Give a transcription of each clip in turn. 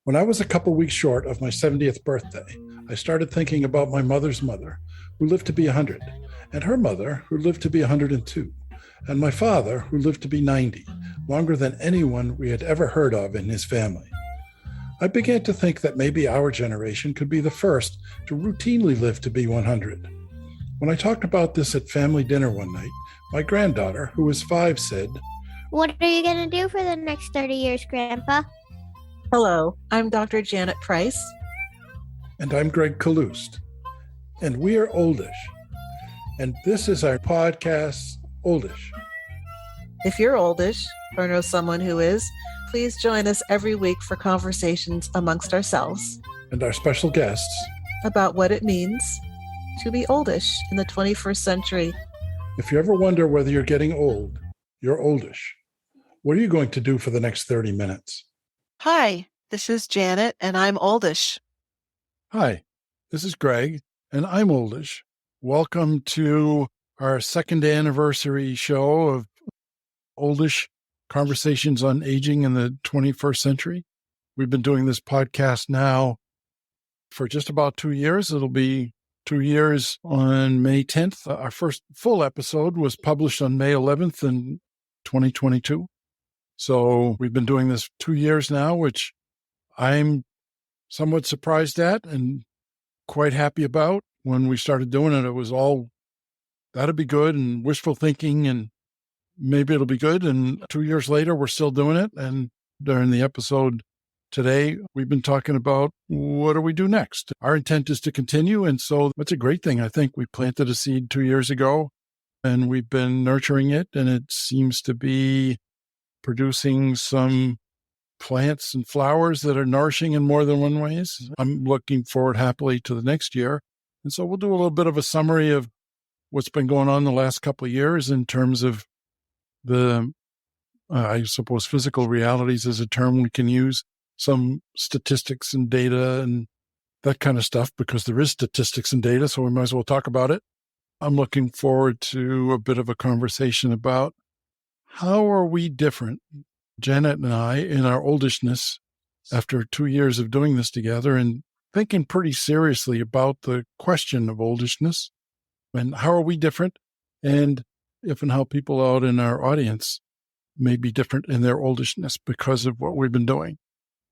When I was a couple weeks short of my 70th birthday, I started thinking about my mother's mother, who lived to be 100, and her mother, who lived to be 102, and my father, who lived to be 90, longer than anyone we had ever heard of in his family. I began to think that maybe our generation could be the first to routinely live to be 100. When I talked about this at family dinner one night, my granddaughter, who was 5, said, "What are you going to do for the next 30 years, Grandpa?" Hello, I'm Dr. Janet Price. And I'm Gregg Kaloust. And we are Oldish. And this is our podcast, Oldish. If you're oldish or know someone who is, please join us every week for conversations amongst ourselves And our special guests about what it means to be oldish in the 21st century. If you ever wonder whether you're getting old, you're oldish. What are you going to do for the next 30 minutes? Hi, this is Janet, and I'm oldish. Hi, this is Greg, and I'm oldish. Welcome to our second anniversary show of Oldish Conversations on Aging in the 21st Century. We've been doing this podcast now for just about 2 years. It'll be 2 years on May 10th. Our first full episode was published on May 11th in 2022. So we've been doing this 2 years now, which I'm somewhat surprised at and quite happy about. When we started doing it, it was all, that'll be good and wishful thinking and maybe it'll be good. And 2 years later, we're still doing it. And during the episode today, we've been talking about what do we do next? Our intent is to continue. And so that's a great thing. I think we planted a seed 2 years ago and we've been nurturing it. And it seems to be producing some plants and flowers that are nourishing in more than one ways. I'm looking forward happily to the next year. And so we'll do a little bit of a summary of what's been going on the last couple of years in terms of the, I suppose, physical realities is a term we can use, some statistics and data and that kind of stuff, because there is statistics and data, so we might as well talk about it. I'm looking forward to a bit of a conversation about how are we different, Janet and I, in our oldishness after 2 years of doing this together and thinking pretty seriously about the question of oldishness and how are we different, and if and how people out in our audience may be different in their oldishness because of what we've been doing.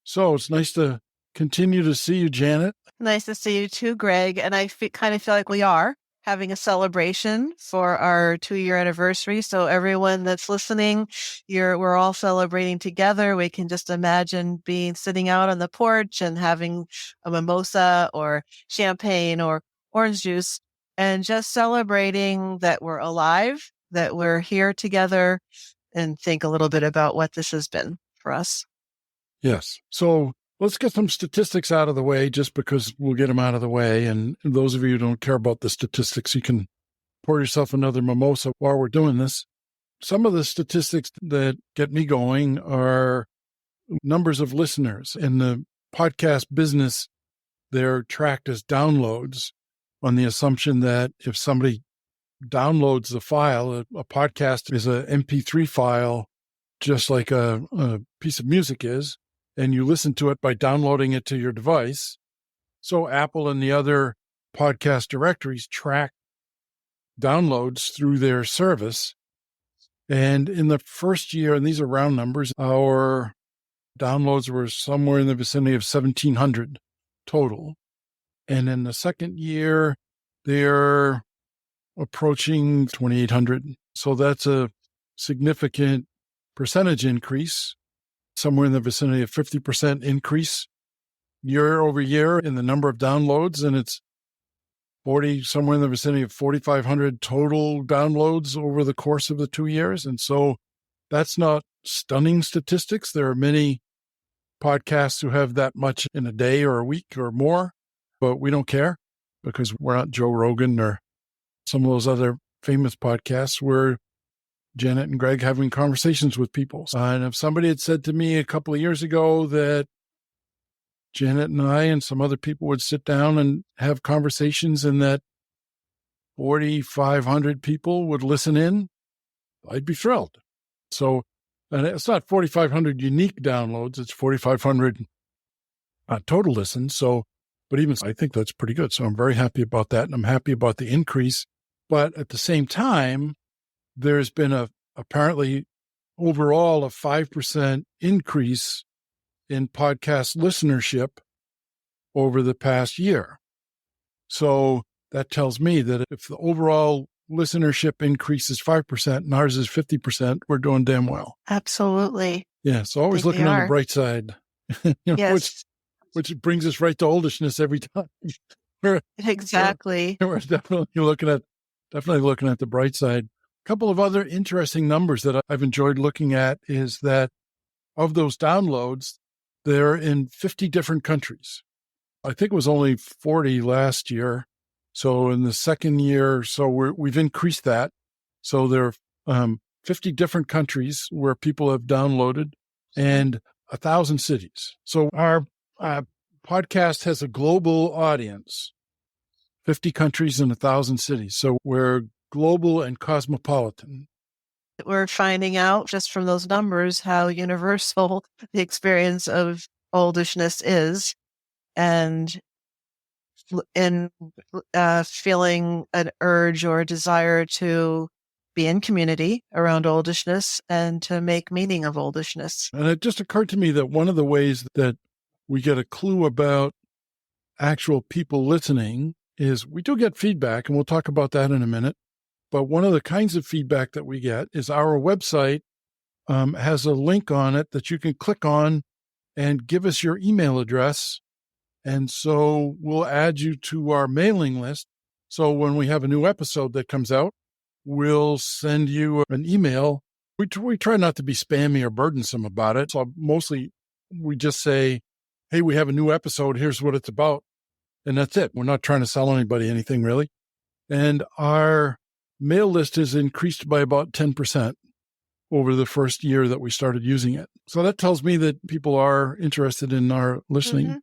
So it's nice to continue to see you, Janet. Nice to see you too, Greg. And I kind of feel like we are having a celebration for our 2-year anniversary. So everyone that's listening, we're all celebrating together. We can just imagine sitting out on the porch and having a mimosa or champagne or orange juice and just celebrating that we're alive, that we're here together, and think a little bit about what this has been for us. Yes. So let's get some statistics out of the way, just because we'll get them out of the way. And those of you who don't care about the statistics, you can pour yourself another mimosa while we're doing this. Some of the statistics that get me going are numbers of listeners. In the podcast business, they're tracked as downloads on the assumption that if somebody downloads the file, a podcast is a MP3 file, just like a piece of music is, and you listen to it by downloading it to your device. So Apple and the other podcast directories track downloads through their service. And in the first year, and these are round numbers, our downloads were somewhere in the vicinity of 1,700 total. And in the second year, they're approaching 2,800. So that's a significant percentage increase, somewhere in the vicinity of 50% increase year over year in the number of downloads. And it's somewhere in the vicinity of 4,500 total downloads over the course of the 2 years. And so that's not stunning statistics. There are many podcasts who have that much in a day or a week or more, but we don't care because we're not Joe Rogan or some of those other famous podcasts. We're Janet and Greg having conversations with people. And if somebody had said to me a couple of years ago that Janet and I and some other people would sit down and have conversations and that 4,500 people would listen in, I'd be thrilled. So, and it's not 4,500 unique downloads, it's 4,500 total listens. So, but even so, I think that's pretty good. So I'm very happy about that. And I'm happy about the increase. But at the same time, there's been apparently overall a 5% increase in podcast listenership over the past year. So that tells me that if the overall listenership increases 5% and ours is 50%, we're doing damn well. Absolutely. Yeah. So always think we looking on the are. bright side, Yes, which brings us right to oldishness every time. we're, exactly. we're definitely looking at the bright side. A couple of other interesting numbers that I've enjoyed looking at is that of those downloads, they're in 50 different countries. I think it was only 40 last year. So in the second year, so we've increased that. So there are 50 different countries where people have downloaded and 1,000 cities. So our podcast has a global audience, 50 countries and 1,000 cities. So we're global and cosmopolitan. We're finding out just from those numbers how universal the experience of oldishness is, and in feeling an urge or a desire to be in community around oldishness and to make meaning of oldishness. And it just occurred to me that one of the ways that we get a clue about actual people listening is we do get feedback, and we'll talk about that in a minute. But one of the kinds of feedback that we get is our website has a link on it that you can click on and give us your email address. And so we'll add you to our mailing list. So when we have a new episode that comes out, we'll send you an email. We try not to be spammy or burdensome about it. So mostly we just say, hey, we have a new episode. Here's what it's about. And that's it. We're not trying to sell anybody anything really. And our mail list has increased by about 10% over the first year that we started using it. So that tells me that people are interested in our listening. Mm-hmm.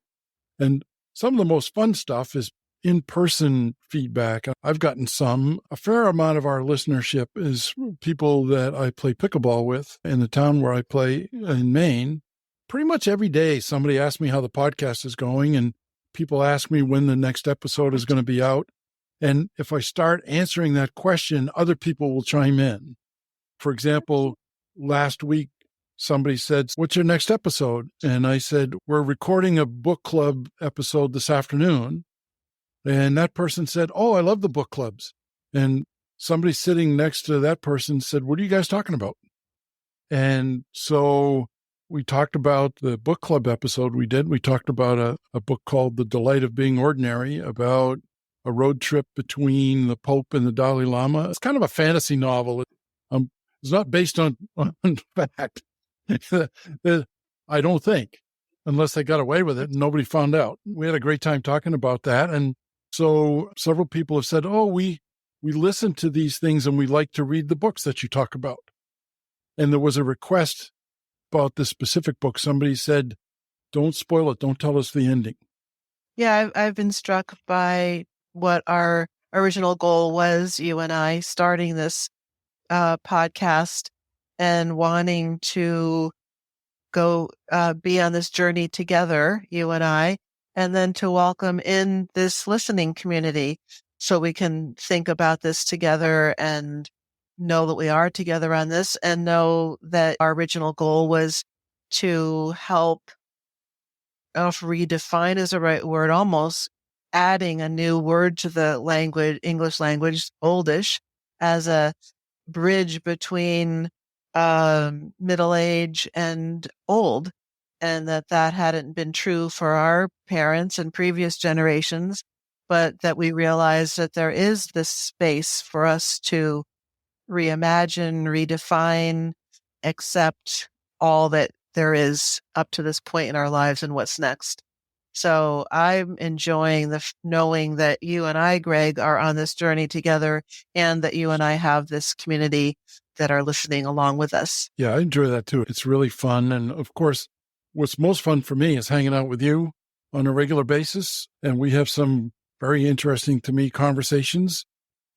And some of the most fun stuff is in-person feedback. I've gotten some. A fair amount of our listenership is people that I play pickleball with in the town where I play in Maine. Pretty much every day, somebody asks me how the podcast is going, and people ask me when the next episode is going to be out. And if I start answering that question, other people will chime in. For example, last week, somebody said, what's your next episode? And I said, we're recording a book club episode this afternoon. And that person said, oh, I love the book clubs. And somebody sitting next to that person said, what are you guys talking about? And so we talked about the book club episode we did. We talked about a book called The Delight of Being Ordinary, about a road trip between the Pope and the Dalai Lama. It's kind of a fantasy novel. It's not based on fact. I don't think, unless they got away with it and nobody found out. We had a great time talking about that. And so several people have said, oh, we listen to these things and we like to read the books that you talk about. And there was a request about this specific book. Somebody said, don't spoil it. Don't tell us the ending. Yeah, I've been struck by what our original goal was, you and I, starting this podcast and wanting to go be on this journey together, you and I, and then to welcome in this listening community so we can think about this together and know that we are together on this, and know that our original goal was to help, I don't know if redefine is the right word, almost adding a new word to the language, English language, Oldish, as a bridge between middle age and old, and that hadn't been true for our parents and previous generations, but that we realized that there is this space for us to reimagine, redefine, accept all that there is up to this point in our lives and what's next. So I'm enjoying knowing that you and I, Greg, are on this journey together, and that you and I have this community that are listening along with us. Yeah, I enjoy that too. It's really fun. And of course, what's most fun for me is hanging out with you on a regular basis. And we have some very interesting to me conversations,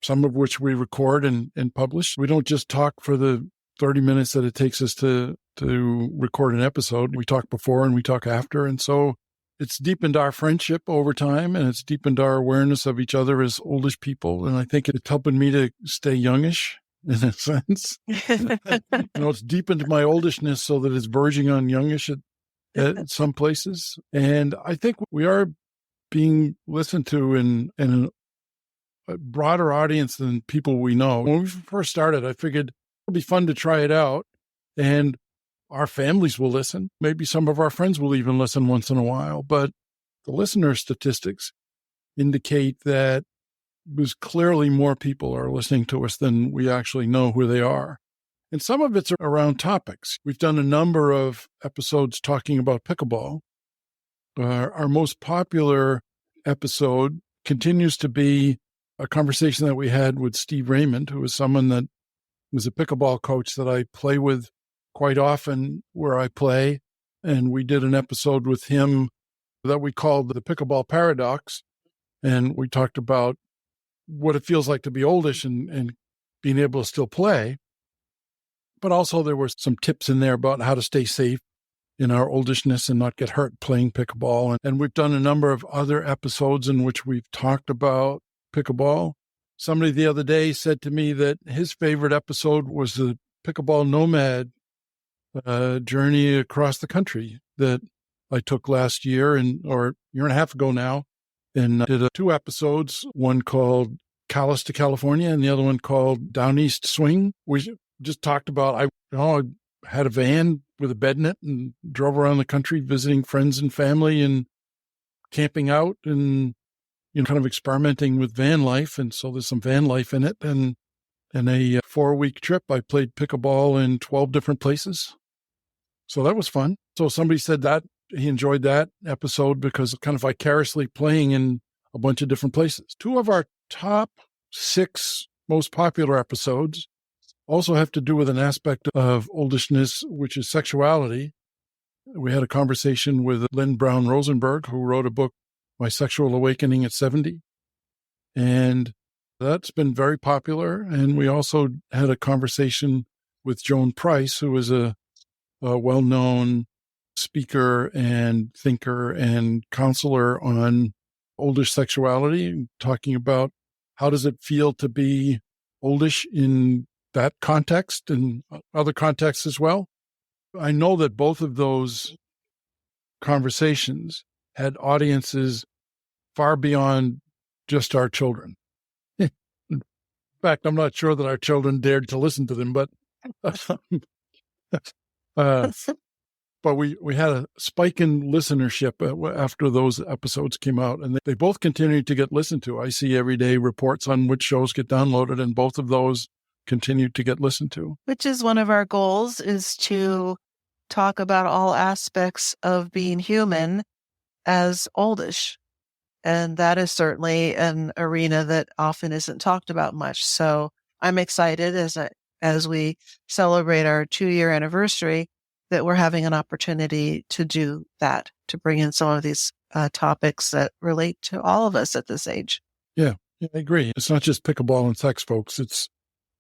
some of which we record and publish. We don't just talk for the 30 minutes that it takes us to record an episode. We talk before and we talk after. And so it's deepened our friendship over time, and it's deepened our awareness of each other as oldish people. And I think it's helping me to stay youngish in a sense. It's deepened my oldishness so that it's verging on youngish at some places. And I think we are being listened to in a broader audience than people we know. When we first started, I figured it'll be fun to try it out, and our families will listen. Maybe some of our friends will even listen once in a while. But the listener statistics indicate that there's clearly more people are listening to us than we actually know who they are. And some of it's around topics. We've done a number of episodes talking about pickleball. Our most popular episode continues to be a conversation that we had with Steve Raymond, who is someone that was a pickleball coach that I play with quite often where I play. And we did an episode with him that we called the Pickleball Paradox. And we talked about what it feels like to be oldish and being able to still play. But also there were some tips in there about how to stay safe in our oldishness and not get hurt playing pickleball. And we've done a number of other episodes in which we've talked about pickleball. Somebody the other day said to me that his favorite episode was the Pickleball Nomad journey across the country that I took last year or year and a half ago now, and did 2 episodes, one called Kaloust to California and the other one called Down East Swing. We just talked about, I had a van with a bed in it and drove around the country visiting friends and family and camping out and, kind of experimenting with van life. And so there's some van life in it. And in a 4-week trip, I played pickleball in 12 different places. So that was fun. So somebody said that he enjoyed that episode because kind of vicariously playing in a bunch of different places. 2 of our top 6 most popular episodes also have to do with an aspect of oldishness, which is sexuality. We had a conversation with Lynn Brown Rosenberg, who wrote a book, My Sexual Awakening at 70. And that's been very popular. And we also had a conversation with Joan Price, who is a well-known speaker and thinker and counselor on oldish sexuality, talking about how does it feel to be oldish in that context and other contexts as well. I know that both of those conversations had audiences far beyond just our children. In fact, I'm not sure that our children dared to listen to them, but but we had a spike in listenership after those episodes came out, and they both continued to get listened to. I see every day reports on which shows get downloaded, and both of those continued to get listened to. Which is one of our goals, is to talk about all aspects of being human as oldish. And that is certainly an arena that often isn't talked about much. So I'm excited as we celebrate our 2-year anniversary that we're having an opportunity to do that, to bring in some of these topics that relate to all of us at this age. Yeah, I agree. It's not just pickleball and sex, folks.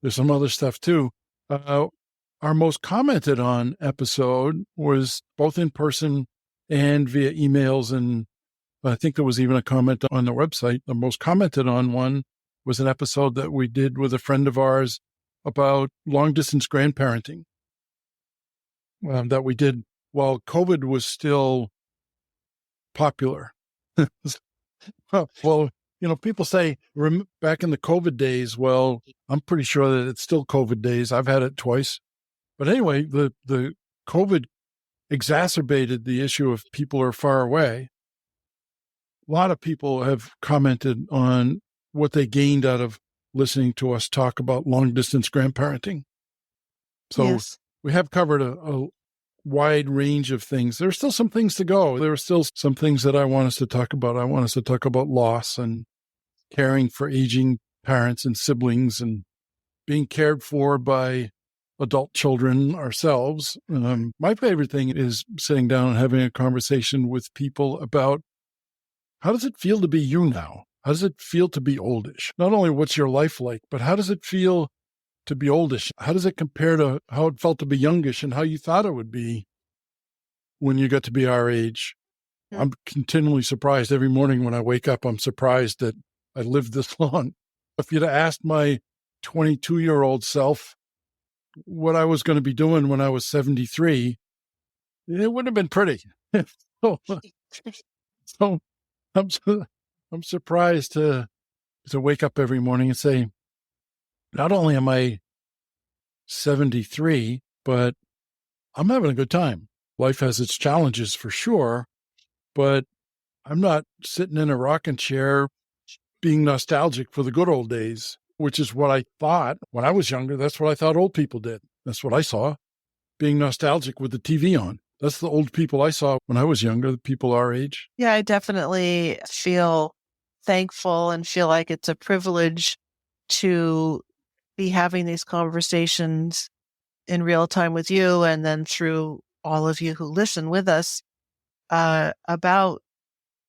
There's some other stuff too. Our most commented on episode was both in person and via emails, and I think there was even a comment on the website. The most commented on one was an episode that we did with a friend of ours about long-distance grandparenting that we did while COVID was still popular. Well, people say back in the COVID days, well, I'm pretty sure that it's still COVID days. I've had it twice. But anyway, the COVID exacerbated the issue of people are far away. A lot of people have commented on what they gained out of listening to us talk about long-distance grandparenting. So yes, we have covered a wide range of things. There's still some things to go. There are still some things that I want us to talk about. I want us to talk about loss and caring for aging parents and siblings and being cared for by adult children ourselves. My favorite thing is sitting down and having a conversation with people about how does it feel to be you now? How does it feel to be oldish? Not only what's your life like, but how does it feel to be oldish? How does it compare to how it felt to be youngish and how you thought it would be when you got to be our age? I'm continually surprised every morning when I wake up. I'm surprised that I lived this long. If you'd have asked my 22-year-old self what I was going to be doing when I was 73, it wouldn't have been pretty. so, so I'm surprised to wake up every morning and say, not only am I 73, but I'm having a good time. Life has its challenges for sure, but I'm not sitting in a rocking chair being nostalgic for the good old days, which is what I thought when I was younger. That's what I thought old people did. That's what I saw, being nostalgic with the TV on. That's the old people I saw when I was younger, the people our age. Yeah, I definitely feel thankful and feel like it's a privilege to be having these conversations in real time with you and then through all of you who listen with us about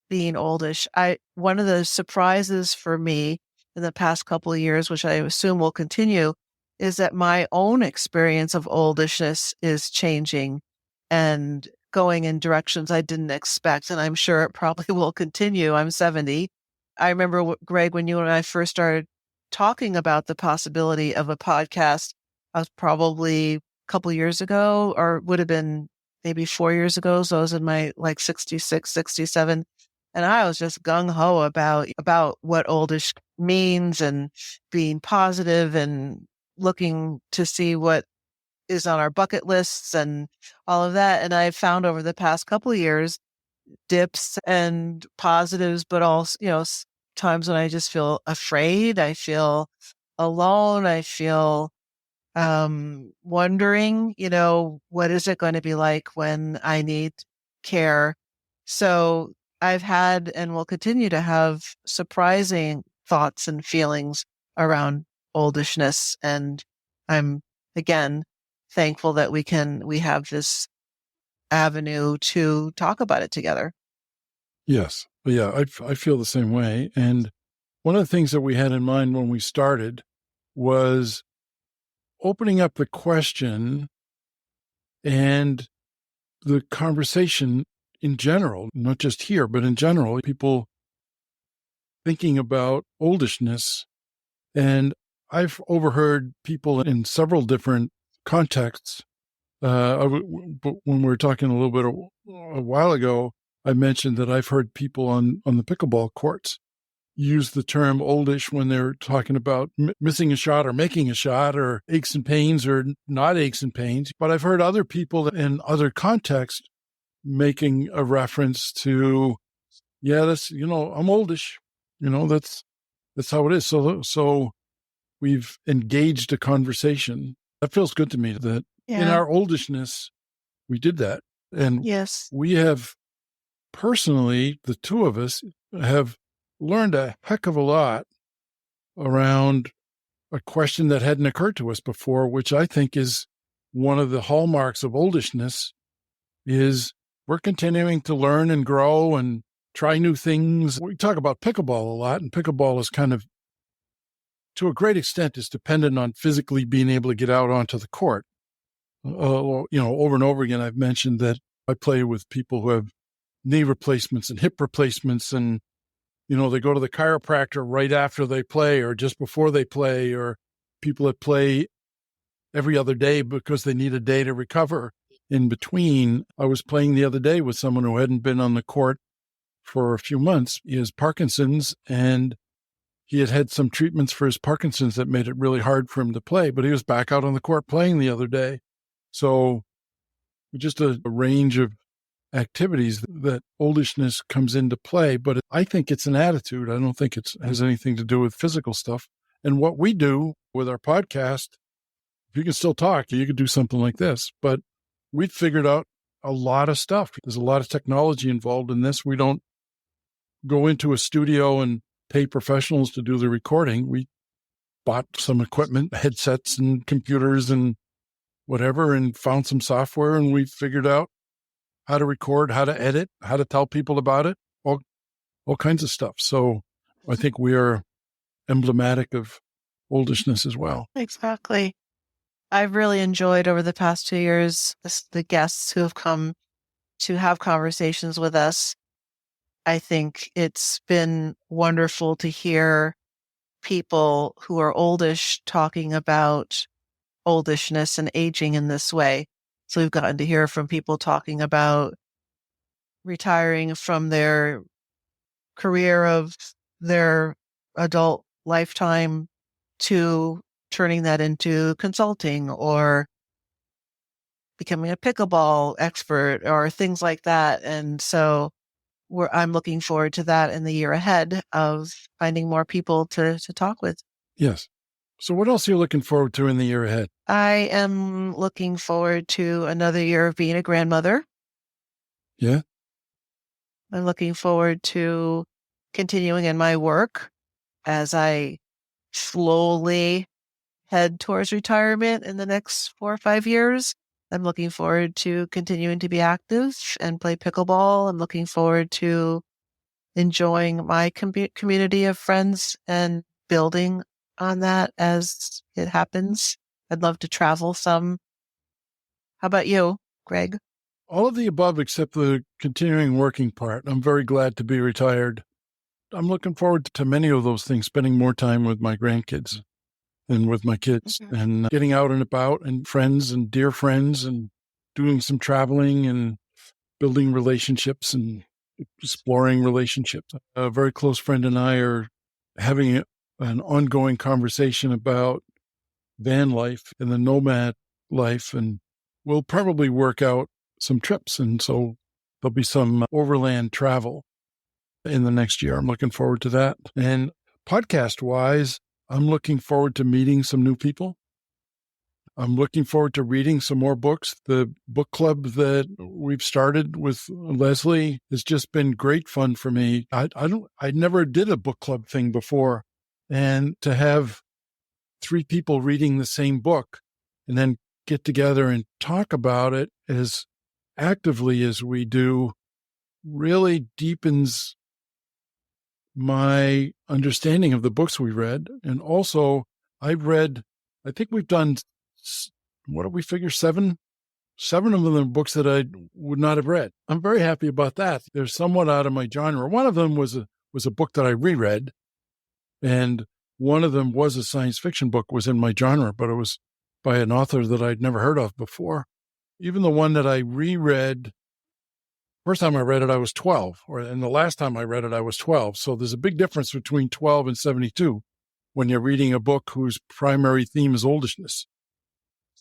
being oldish. One of the surprises for me in the past couple of years, which I assume will continue, is that my own experience of oldishness is changing and going in directions I didn't expect. And I'm sure it probably will continue. I'm 70. I remember, Greg, when you and I first started talking about the possibility of a podcast, I was probably a couple years ago, or would have been maybe 4 years ago. So I was in my 66, 67. And I was just gung ho about what oldish means and being positive and looking to see what is on our bucket lists and all of that. And I found over the past couple of years, dips and positives, but also, times when I just feel afraid. I feel alone. I feel wondering, what is it going to be like when I need care? So I've had and will continue to have surprising thoughts and feelings around oldishness. And I'm, again, thankful that we have this avenue to talk about it together. Yes. Yeah, I feel the same way. And one of the things that we had in mind when we started was opening up the question and the conversation in general, not just here, but in general, people thinking about oldishness. And I've overheard people in several different contexts. When we were talking a little bit a while ago, I mentioned that I've heard people on the pickleball courts use the term oldish when they're talking about missing a shot or making a shot or aches and pains or not aches and pains. But I've heard other people in other contexts making a reference to, that's, I'm oldish, that's how it is. So we've engaged a conversation. That feels good to me that in our oldishness, we did that. And yes, we have personally, the two of us have learned a heck of a lot around a question that hadn't occurred to us before, which I think is one of the hallmarks of oldishness, is we're continuing to learn and grow and try new things. We talk about pickleball a lot, and pickleball is kind of, to a great extent, is dependent on physically being able to get out onto the court. Over and over again, I've mentioned that I play with people who have knee replacements and hip replacements, and they go to the chiropractor right after they play or just before they play, or people that play every other day because they need a day to recover in between. I was playing the other day with someone who hadn't been on the court for a few months. He has Parkinson's, and he had had some treatments for his Parkinson's that made it really hard for him to play, but he was back out on the court playing the other day. So just a range of activities that oldishness comes into play, but I think it's an attitude. I don't think it has anything to do with physical stuff. And what we do with our podcast, if you can still talk, you could do something like this, but we've figured out a lot of stuff. There's a lot of technology involved in this. We don't go into a studio and pay professionals to do the recording. We bought some equipment, headsets and computers and whatever, and found some software, and we figured out how to record, how to edit, how to tell people about it, all kinds of stuff. So I think we are emblematic of oldishness as well. Exactly. I've really enjoyed over the past 2 years the guests who have come to have conversations with us. I think it's been wonderful to hear people who are oldish talking about oldishness and aging in this way. So we've gotten to hear from people talking about retiring from their career of their adult lifetime to turning that into consulting or becoming a pickleball expert or things like that. And so I'm looking forward to that in the year ahead of finding more people to talk with. Yes. So what else are you looking forward to in the year ahead? I am looking forward to another year of being a grandmother. Yeah. I'm looking forward to continuing in my work as I slowly head towards retirement in the next 4 or 5 years. I'm looking forward to continuing to be active and play pickleball. I'm looking forward to enjoying my community of friends and building on that as it happens. I'd love to travel some. How about you, Greg? All of the above except the continuing working part. I'm very glad to be retired. I'm looking forward to many of those things, spending more time with my grandkids and with my kids and getting out and about and friends and dear friends and doing some traveling and building relationships and exploring relationships. A very close friend and I are having an ongoing conversation about van life and the nomad life, and we'll probably work out some trips. And so there'll be some overland travel in the next year. I'm looking forward to that. And podcast wise, I'm looking forward to meeting some new people. I'm looking forward to reading some more books. The book club that we've started with Leslie has just been great fun for me. I never did a book club thing before, and to have 3 people reading the same book and then get together and talk about it as actively as we do really deepens my understanding of the books we read. And also, I think we've done, what do we figure, 7 of them are books that I would not have read. I'm very happy about that. They're somewhat out of my genre. One of them was a book that I reread, and one of them was a science fiction book, was in my genre, but it was by an author that I'd never heard of before. Even the one that I reread, first time I read it, I was 12, and the last time I read it, I was 12. So there's a big difference between 12 and 72 when you're reading a book whose primary theme is oldishness.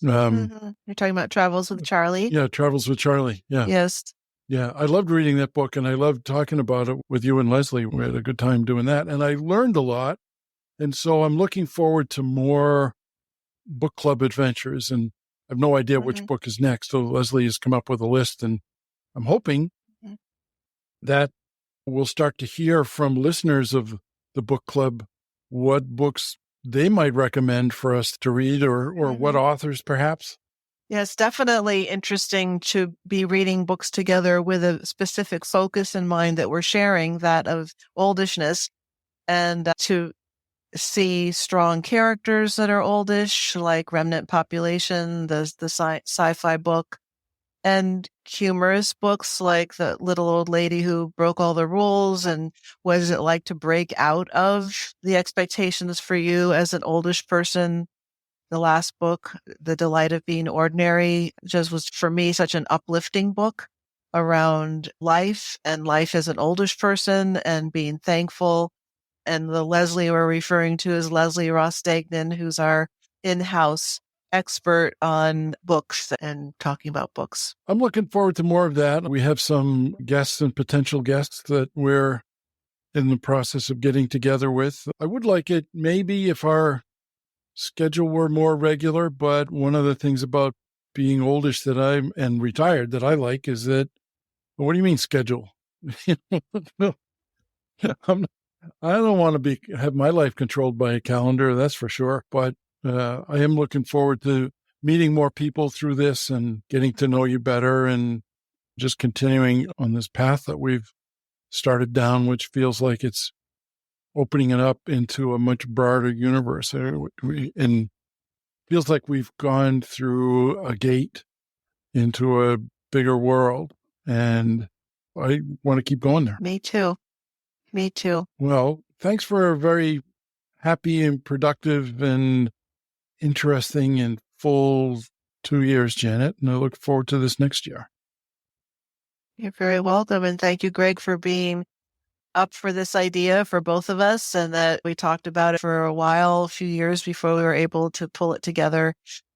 You're talking about Travels with Charlie? Yeah, Travels with Charlie. Yeah. Yes. Yeah, I loved reading that book, and I loved talking about it with you and Leslie. We had a good time doing that, and I learned a lot. And so I'm looking forward to more book club adventures, and I have no idea which book is next. So Leslie has come up with a list, and I'm hoping that we'll start to hear from listeners of the book club what books they might recommend for us to read, or what authors perhaps. Yeah, it's definitely interesting to be reading books together with a specific focus in mind that we're sharing, that of oldishness, and to see strong characters that are oldish, like Remnant Population, the sci-fi book, and humorous books like The Little Old Lady Who Broke All the Rules, and what is it like to break out of the expectations for you as an oldish person. The last book, The Delight of Being Ordinary, just was for me such an uplifting book around life and life as an oldish person and being thankful. And the Leslie we're referring to is Leslie Rostagnan, who's our in-house expert on books and talking about books. I'm looking forward to more of that. We have some guests and potential guests that we're in the process of getting together with. I would like it maybe if our schedule were more regular, but one of the things about being oldish and retired that I like is that, what do you mean schedule? I don't want to have my life controlled by a calendar, that's for sure. But I am looking forward to meeting more people through this and getting to know you better, and just continuing on this path that we've started down, which feels like it's opening it up into a much broader universe. And feels like we've gone through a gate into a bigger world. And I want to keep going there. Me too. Me too. Well, thanks for a very happy and productive and interesting and full 2 years, Janet. And I look forward to this next year. You're very welcome. And thank you, Greg, for being up for this idea for both of us, and that we talked about it for a while, a few years before we were able to pull it together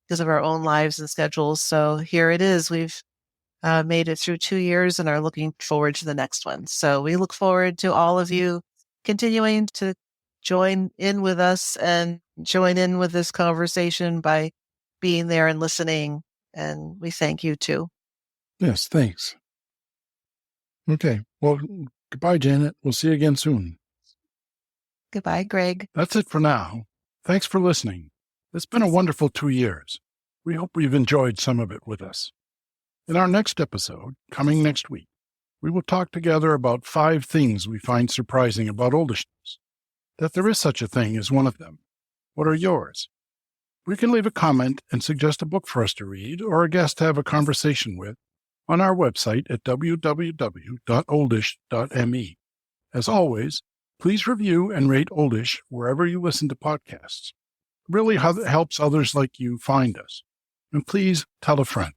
because of our own lives and schedules. So here it is. We've made it through 2 years and are looking forward to the next one. So we look forward to all of you continuing to join in with us and join in with this conversation by being there and listening. And we thank you too. Yes, thanks. Okay. Well, goodbye, Janet. We'll see you again soon. Goodbye, Greg. That's it for now. Thanks for listening. It's been a wonderful 2 years. We hope you've enjoyed some of it with us. In our next episode, coming next week, we will talk together about 5 things we find surprising about oldishness. That there is such a thing is one of them. What are yours? We can leave a comment and suggest a book for us to read or a guest to have a conversation with on our website at www.oldish.me. As always, please review and rate Oldish wherever you listen to podcasts. It really helps others like you find us. And please tell a friend.